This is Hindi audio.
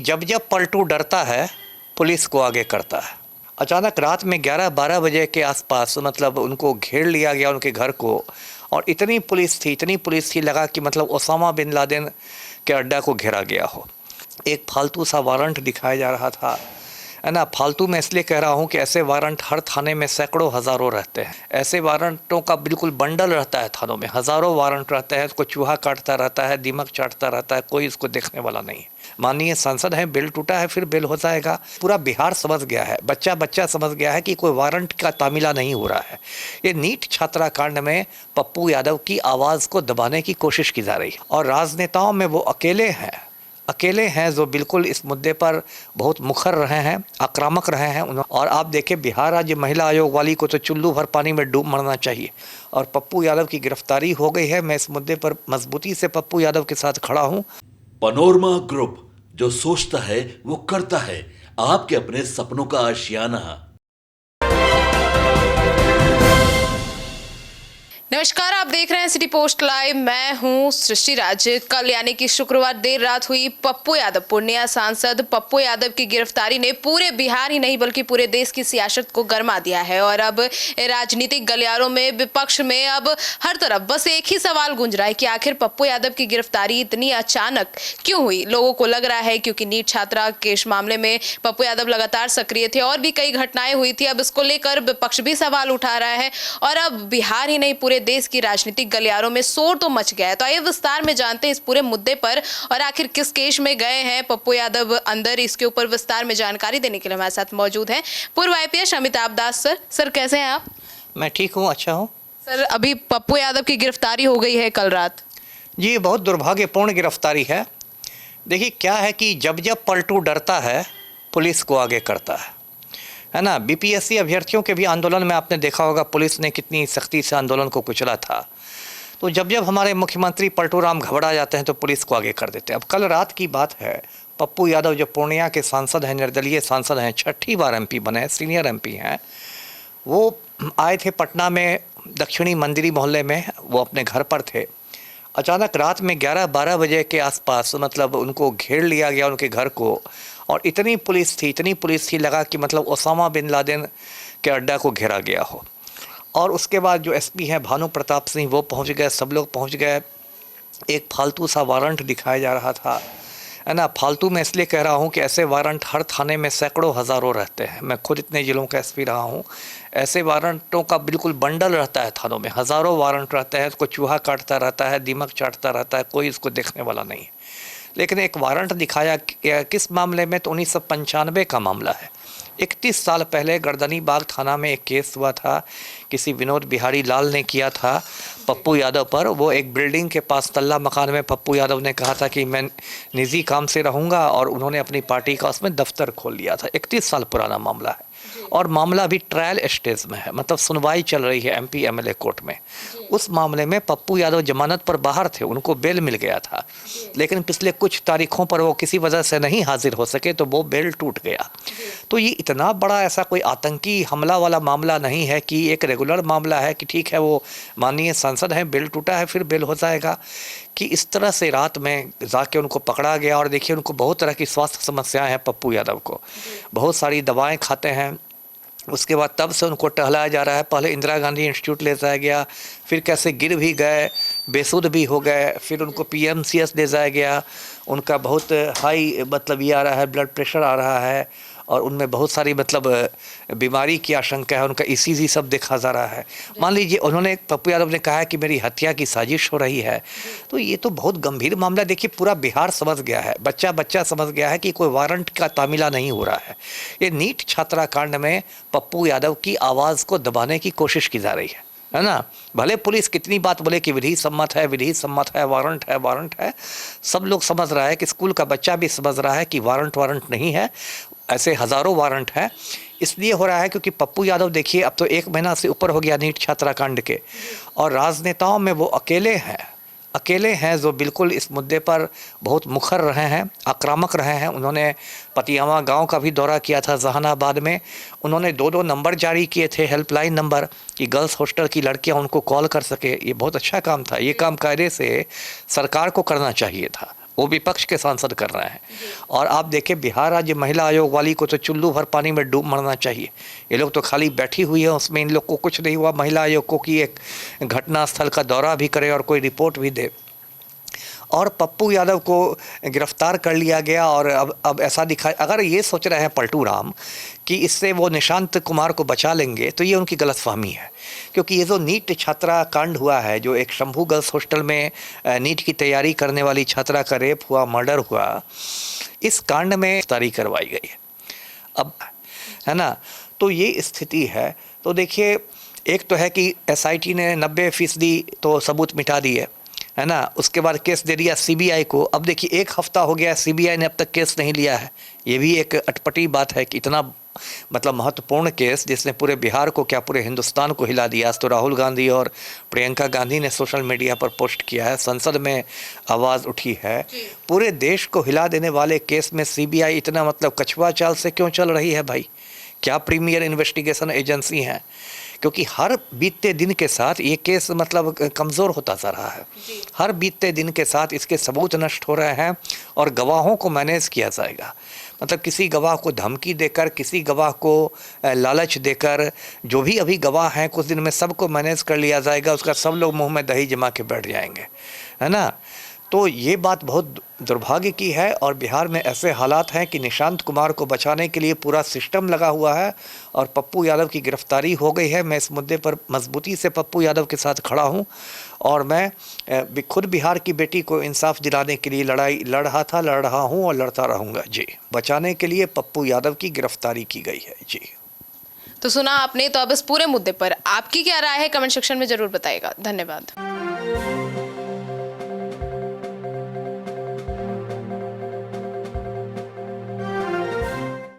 जब जब पलटू डरता है पुलिस को आगे करता है। अचानक रात में 11-12 बजे के आसपास मतलब उनको घेर लिया गया उनके घर को, और इतनी पुलिस थी लगा कि मतलब ओसामा बिन लादेन के अड्डा को घेरा गया हो। एक फालतू सा वारंट दिखाया जा रहा था, है ना। फालतू मैं इसलिए कह रहा हूँ कि ऐसे वारंट हर थाने में सैकड़ों हज़ारों रहते हैं। ऐसे वारंटों का बिल्कुल बंडल रहता है थानों में, हज़ारों वारंट रहते हैं। कोई चूहा काटता रहता है, दीमक चाटता रहता है, कोई इसको देखने वाला नहीं है। माननीय सांसद है, बिल टूटा है फिर बिल हो जाएगा। पूरा बिहार समझ गया है, बच्चा समझ गया है कि कोई वारंट का तामीला नहीं हो रहा है। ये नीट छात्रा कांड में पप्पू यादव की आवाज़ को दबाने की कोशिश की जा रही है, और राजनेताओं में वो अकेले हैं जो बिल्कुल इस मुद्दे पर बहुत मुखर रहे हैं, आक्रामक रहे हैं। और आप देखें, बिहार राज्य महिला आयोग वाली को तो चुल्लू भर पानी में डूब मरना चाहिए, और पप्पू यादव की गिरफ्तारी हो गई है। मैं इस मुद्दे पर मजबूती से पप्पू यादव के साथ खड़ा हूँ। पनोरमा ग्रुप, जो सोचता है वो करता है। आपके अपने सपनों का आशियाना। नमस्कार, आप देख रहे हैं सिटी पोस्ट लाइव। मैं हूं सृष्टि राज। कल यानी कि शुक्रवार देर रात हुई पप्पू यादव, पूर्णिया सांसद पप्पू यादव की गिरफ्तारी ने पूरे बिहार ही नहीं बल्कि पूरे देश की सियासत को गरमा दिया है। और अब राजनीतिक गलियारों में, विपक्ष में अब हर तरफ बस एक ही सवाल गूंज रहा है कि आखिर पप्पू यादव की गिरफ्तारी इतनी अचानक क्यों हुई। लोगों को लग रहा है क्योंकि नीट छात्रा केस मामले में पप्पू यादव लगातार सक्रिय थे और भी कई घटनाएं हुई थी। अब इसको लेकर विपक्ष भी सवाल उठा रहा है, और अब बिहार ही नहीं पूरे देश की राजनीतिक गलियारों में शोर तो मच गया है। तो आइए विस्तार में जानते हैं इस पूरे मुद्दे पर, और आखिर किस केस में गए हैं पप्पू यादव अंदर। इसके ऊपर विस्तार में जानकारी देने के लिए हमारे साथ मौजूद हैं पूर्व आईपीएस अमिताभ दास सर। सर कैसे हैं आप? मैं ठीक हूँ, अच्छा हूँ। सर अभी पप्पू यादव की गिरफ्तारी हो गई है कल रात। जी, बहुत दुर्भाग्यपूर्ण गिरफ्तारी है। देखिए क्या है कि जब जब पलटू डरता है पुलिस को आगे करता है ना। बीपीएससी अभ्यर्थियों के भी आंदोलन में आपने देखा होगा पुलिस ने कितनी सख्ती से आंदोलन को कुचला था। तो जब जब हमारे मुख्यमंत्री पलटू राम घबरा जाते हैं तो पुलिस को आगे कर देते हैं। अब कल रात की बात है, पप्पू यादव जो पूर्णिया के सांसद हैं, निर्दलीय सांसद हैं, 6ठी बार एमपी बने, सीनियर एमपी हैं, वो आए थे पटना में दक्षिणी मंदिरी मोहल्ले में। वो अपने घर पर थे। अचानक रात में 11-12 बजे के आसपास मतलब उनको घेर लिया गया उनके घर को, और इतनी पुलिस थी लगा कि मतलब ओसामा बिन लादेन के अड्डा को घेरा गया हो। और उसके बाद जो एसपी हैं भानु प्रताप सिंह, वो पहुंच गए, सब लोग पहुंच गए। एक फालतू सा वारंट दिखाया जा रहा था, है ना। फालतू मैं इसलिए कह रहा हूँ कि ऐसे वारंट हर थाने में सैकड़ों हज़ारों रहते हैं। मैं खुद इतने ज़िलों का एसपी रहा हूँ। ऐसे वारंटों का बिल्कुल बंडल रहता है थानों में, हज़ारों वारंट रहते हैं। कोई चूहा काटता रहता है, दीमक चाटता रहता है, कोई इसको देखने वाला नहीं है। लेकिन एक वारंट दिखाया किस मामले में, तो 1995 का मामला है। 31 साल पहले गर्दनी बाग थाना में एक केस हुआ था, किसी विनोद बिहारी लाल ने किया था पप्पू यादव पर। वो एक बिल्डिंग के पास तल्ला मकान में पप्पू यादव ने कहा था कि मैं निजी काम से रहूँगा, और उन्होंने अपनी पार्टी का उसमें दफ्तर खोल लिया था। 31 साल पुराना मामला है, और मामला अभी ट्रायल स्टेज में है, मतलब सुनवाई चल रही है एमपी एमएलए कोर्ट में। उस मामले में पप्पू यादव जमानत पर बाहर थे, उनको बेल मिल गया था, लेकिन पिछले कुछ तारीखों पर वो किसी वजह से नहीं हाजिर हो सके, तो वो बेल टूट गया। तो ये इतना बड़ा ऐसा कोई आतंकी हमला वाला मामला नहीं है कि एक रेगुलर मामला है कि ठीक है वो माननीय सांसद हैं, बिल टूटा है फिर बिल हो जाएगा, कि इस तरह से रात में जाके उनको पकड़ा गया। और देखिए उनको बहुत तरह की स्वास्थ्य समस्याएं हैं पप्पू यादव को, बहुत सारी दवाएं खाते हैं। उसके बाद तब से उनको टहलाया जा रहा है। पहले इंदिरा गांधी इंस्टीट्यूट ले जाया गया, फिर कैसे गिर भी गए, बेसुध भी हो गए, फिर उनको पीएमसीएच ले जाया गया। उनका बहुत हाई मतलब ये आ रहा है, ब्लड प्रेशर आ रहा है, और उनमें बहुत सारी मतलब बीमारी की आशंका है। उनका ईसीजी सब देखा जा रहा है। मान लीजिए उन्होंने, पप्पू यादव ने कहा है कि मेरी हत्या की साजिश हो रही है, तो ये तो बहुत गंभीर मामला। देखिए पूरा बिहार समझ गया है, बच्चा समझ गया है कि कोई वारंट का तामीला नहीं हो रहा है। ये नीट छात्रा कांड में पप्पू यादव की आवाज़ को दबाने की कोशिश की जा रही है ना। भले पुलिस कितनी बात बोले कि विधि सम्मत है, वारंट है, सब लोग समझ रहा है कि स्कूल का बच्चा भी समझ रहा है कि वारंट नहीं है। ऐसे हज़ारों वारंट हैं। इसलिए हो रहा है क्योंकि पप्पू यादव देखिए अब तो 1 महीना से ऊपर हो गया नीट छात्रा कांड के, और राजनेताओं में वो अकेले हैं जो बिल्कुल इस मुद्दे पर बहुत मुखर रहे हैं, आक्रामक रहे हैं। उन्होंने पतियामा गांव का भी दौरा किया था जहानाबाद में। उन्होंने 2-2 नंबर जारी किए थे, हेल्पलाइन नंबर, कि गर्ल्स हॉस्टल की लड़कियां उनको कॉल कर सके। ये बहुत अच्छा काम था। ये काम कायदे से सरकार को करना चाहिए था। वो विपक्ष के सांसद कर रहे हैं। और आप देखें बिहार राज्य महिला आयोग वाली को तो चुल्लू भर पानी में डूब मरना चाहिए। ये लोग तो खाली बैठी हुई है, उसमें इन लोग को कुछ नहीं हुआ। महिला आयोग को कि एक घटनास्थल का दौरा भी करे और कोई रिपोर्ट भी दे। और पप्पू यादव को गिरफ्तार कर लिया गया और अब ऐसा दिखा, अगर ये सोच रहे हैं पलटू राम कि इससे वो निशांत कुमार को बचा लेंगे तो ये उनकी गलतफहमी है। क्योंकि ये जो नीट छात्रा कांड हुआ है, जो एक शंभू गर्ल्स हॉस्टल में नीट की तैयारी करने वाली छात्रा का रेप हुआ, मर्डर हुआ, इस कांड में गिरफ्तारी करवाई गई है अब, है ना। तो ये स्थिति है। तो देखिए, एक तो है कि SIT ने 90% तो सबूत मिटा दिए, है ना। उसके बाद केस दे दिया CBI को। अब देखिए 1 हफ्ता हो गया, CBI ने अब तक केस नहीं लिया है। ये भी एक अटपटी बात है कि इतना मतलब महत्वपूर्ण केस जिसने पूरे बिहार को क्या पूरे हिंदुस्तान को हिला दिया। आज तो राहुल गांधी और प्रियंका गांधी ने सोशल मीडिया पर पोस्ट किया है, संसद में आवाज़ उठी है। पूरे देश को हिला देने वाले केस में CBI इतना मतलब कछुआ चाल से क्यों चल रही है भाई? क्या प्रीमियर इन्वेस्टिगेशन एजेंसी है? क्योंकि हर बीतते दिन के साथ ये केस मतलब कमज़ोर होता जा रहा है। हर बीतते दिन के साथ इसके सबूत नष्ट हो रहे हैं और गवाहों को मैनेज किया जाएगा। मतलब किसी गवाह को धमकी देकर, किसी गवाह को लालच देकर, जो भी अभी गवाह हैं कुछ दिन में सबको मैनेज कर लिया जाएगा। उसका सब लोग मुंह में दही जमा के बैठ जाएंगे, है ना। तो ये बात बहुत दुर्भाग्य की है। और बिहार में ऐसे हालात हैं कि निशांत कुमार को बचाने के लिए पूरा सिस्टम लगा हुआ है और पप्पू यादव की गिरफ्तारी हो गई है। मैं इस मुद्दे पर मजबूती से पप्पू यादव के साथ खड़ा हूं और मैं खुद बिहार की बेटी को इंसाफ दिलाने के लिए लड़ाई लड़ रहा हूं और लड़ता रहूंगा जी। बचाने के लिए पप्पू यादव की गिरफ्तारी की गई है जी। तो सुना आपने। तो अब इस पूरे मुद्दे पर आपकी क्या राय है कमेंट सेक्शन में जरूर बताइएगा। धन्यवाद।